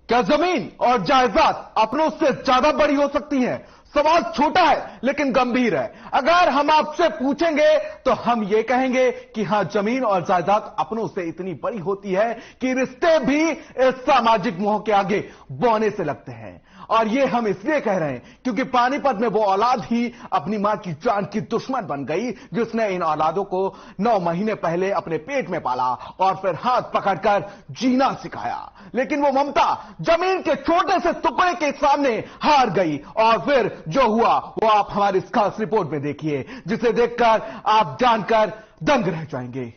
क्या जमीन और जायदाद अपनों से ज्यादा बड़ी हो सकती है? सवाल छोटा है लेकिन गंभीर है। अगर हम आपसे पूछेंगे तो हम ये कहेंगे कि हां, जमीन और जायदाद अपनों से इतनी बड़ी होती है कि रिश्ते भी इस सामाजिक मोह के आगे बौने से लगते हैं। और ये हम इसलिए कह रहे हैं क्योंकि पानीपत में वो औलाद ही अपनी मां की जान की दुश्मन बन गई, जिसने इन औलादों को 9 महीने पहले अपने पेट में पाला और फिर हाथ पकड़कर जीना सिखाया। लेकिन वो ममता जमीन के छोटे से टुकड़े के सामने हार गई और फिर जो हुआ वो आप हमारी इस खास रिपोर्ट में देखिए, जिसे देखकर आप जानकर दंग रह जाएंगे।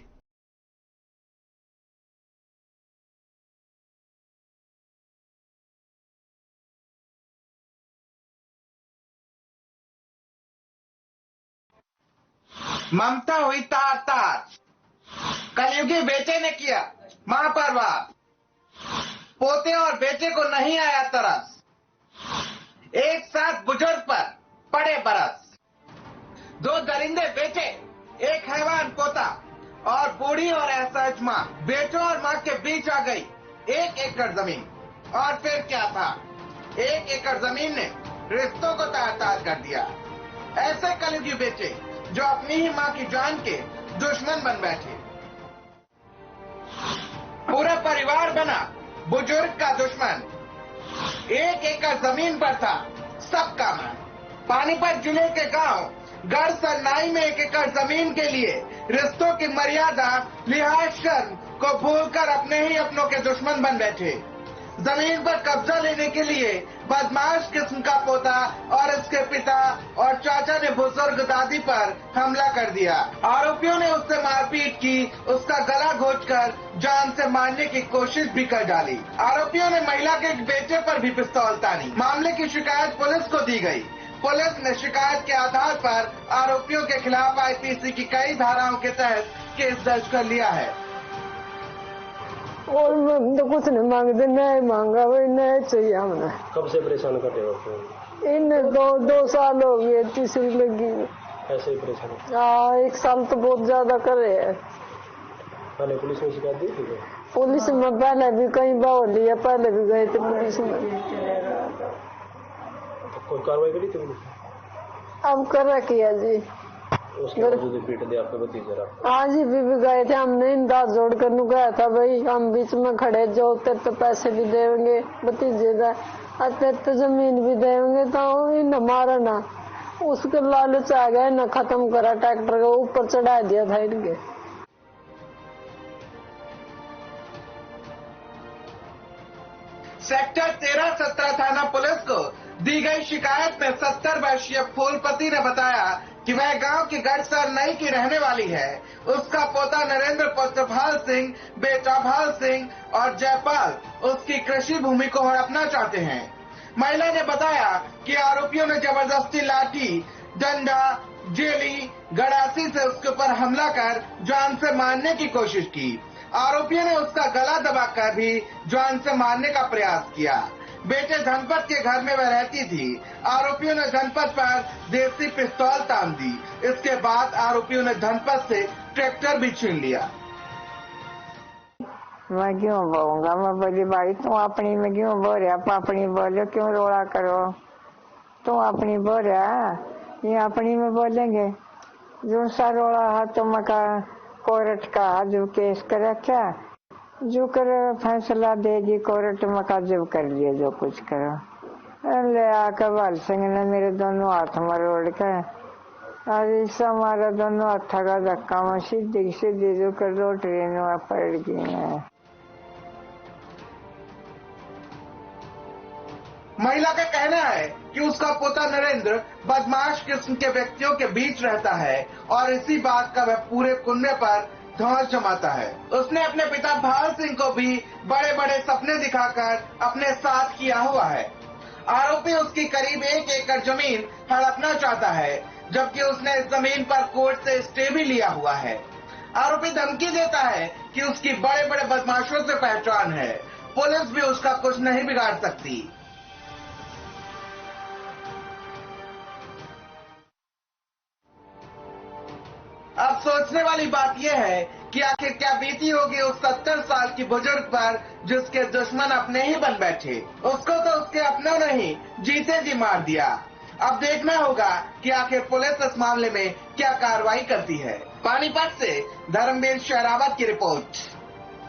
ममता हुई तार तार, कलयुगी बेटे ने किया मां पर वार, पोते और बेटे को नहीं आया तरस, एक साथ बुजुर्ग पर पड़े बरस। 2 दरिंदे बेटे, एक हैवान पोता और बूढ़ी और असहज मां, बेटों और मां के बीच आ गई 1 एकड़ जमीन। और फिर क्या था, 1 एकड़ जमीन ने रिश्तों को तार तार कर दिया। ऐसे कलयुगी बेटे जो अपनी ही मां की जान के दुश्मन बन बैठे। पूरा परिवार बना बुजुर्ग का दुश्मन। 1 एकड़ जमीन पर था सबका मन। पानीपत जिले के गांव गढ़ सरनाई में 1 एकड़ जमीन के लिए रिश्तों की मर्यादा, लिहाज, शर्म को भूलकर अपने ही अपनों के दुश्मन बन बैठे। जमीन पर कब्जा लेने के लिए बदमाश किस्म का पोता और इसके पिता और चाचा ने बुजुर्ग दादी पर हमला कर दिया। आरोपियों ने उससे मारपीट की, उसका गला घोंचकर जान से मारने की कोशिश भी कर डाली। आरोपियों ने महिला के बेटे पर भी पिस्तौल तानी। मामले की शिकायत पुलिस को दी गई। पुलिस ने शिकायत के आधार पर आरोपियों के खिलाफ आईपीसी की कई धाराओं के तहत केस दर्ज कर लिया है। और तो कुछ नहीं मांगते, नहीं मांगा वही नहीं चाहिए हमने। कब से परेशान करते हो? इन 2 साल हो गए, तीसरी लगी। ऐसे ही परेशान? हाँ, 1 साल तो बहुत ज्यादा कर रहे हैं। पहले पुलिस में शिकायत दी थी? पुलिस में पहले भी कई बार लिया, पहले भी गए थे पुलिस में। तो कोई कार्रवाई करी थी पुलिस? अब कर रखी है जी। उसके बावजूद पीट दिया आपके भतीजे? हाँ जी, भी गए थे हमने, इंदाज जोड़ कर गया था भाई, हम बीच में खड़े, जो तेरे तो पैसे भी देंगे भतीजे का, तेरे तो जमीन भी देंगे, तो इन मारा ना। उसके लालच आ गए ना, खत्म करा, ट्रैक्टर के ऊपर चढ़ा दिया था इनके। सेक्टर 13-17 थाना पुलिस को दी गई शिकायत में 70 वर्षीय फूलपति ने बताया कि वह गांव की गढ़ सरनाई की रहने वाली है। उसका पोता नरेंद्र पुत्र भाल सिंह, बेटा भाल सिंह और जयपाल उसकी कृषि भूमि को हड़पना चाहते हैं। महिला ने बताया कि आरोपियों ने जबरदस्ती लाठी, डंडा, जेली, गड़ासी से उसके ऊपर हमला कर जान से मारने की कोशिश की। आरोपियों ने उसका गला दबाकर भी जान से मारने का प्रयास किया। बेटे धनपत के घर में वह रहती थी। आरोपियों ने धनपत पर देसी पिस्तौल तान दी। इसके बाद आरोपियों ने धनपत से ट्रैक्टर भी छीन लिया। मैं क्यों बोलूंगा, मैं बोली भाई तुम अपनी में क्यों बोल रहा, अपनी बोलो, क्यों रोड़ा करो, तुम अपनी बोल रहा, ये अपनी में बोलेंगे। जो सा रोड़ा है तो मका कोर्ट का जो केस कर रखा, जो कर फैसला देगी कोर्ट मका, जो कर लिया जो कुछ करो। ले आकर भाल सिंह ने मेरे दोनों हाथ मरोड़ के और इस हमारा दोनों हाथ का धक्का में सीधी सीधी जो कर दो ट्रेन में पड़ गई है। महिला का कहना है कि उसका पोता नरेंद्र बदमाश किस्म के व्यक्तियों के बीच रहता है और इसी बात का वह पूरे कुनबे पर धौंस जमाता है। उसने अपने पिता भाल सिंह को भी बड़े बड़े सपने दिखाकर अपने साथ किया हुआ है। आरोपी उसकी करीब 1 एकड़ जमीन हड़पना चाहता है, जबकि उसने इस जमीन पर कोर्ट से स्टे भी लिया हुआ है। आरोपी धमकी देता है कि उसकी बड़े बड़े बदमाशों से पहचान है, पुलिस भी उसका कुछ नहीं बिगाड़ सकती। अब सोच सोचने वाली बात यह है कि आखिर क्या बीती होगी उस 70 साल की बुजुर्ग पर जिसके दुश्मन अपने ही बन बैठे। उसको तो उसके अपनों ने ही जीते जी मार दिया। अब देखना होगा कि आखिर पुलिस इस मामले में क्या कार्रवाई करती है। पानीपत से धर्मवीर शेरावत की रिपोर्ट।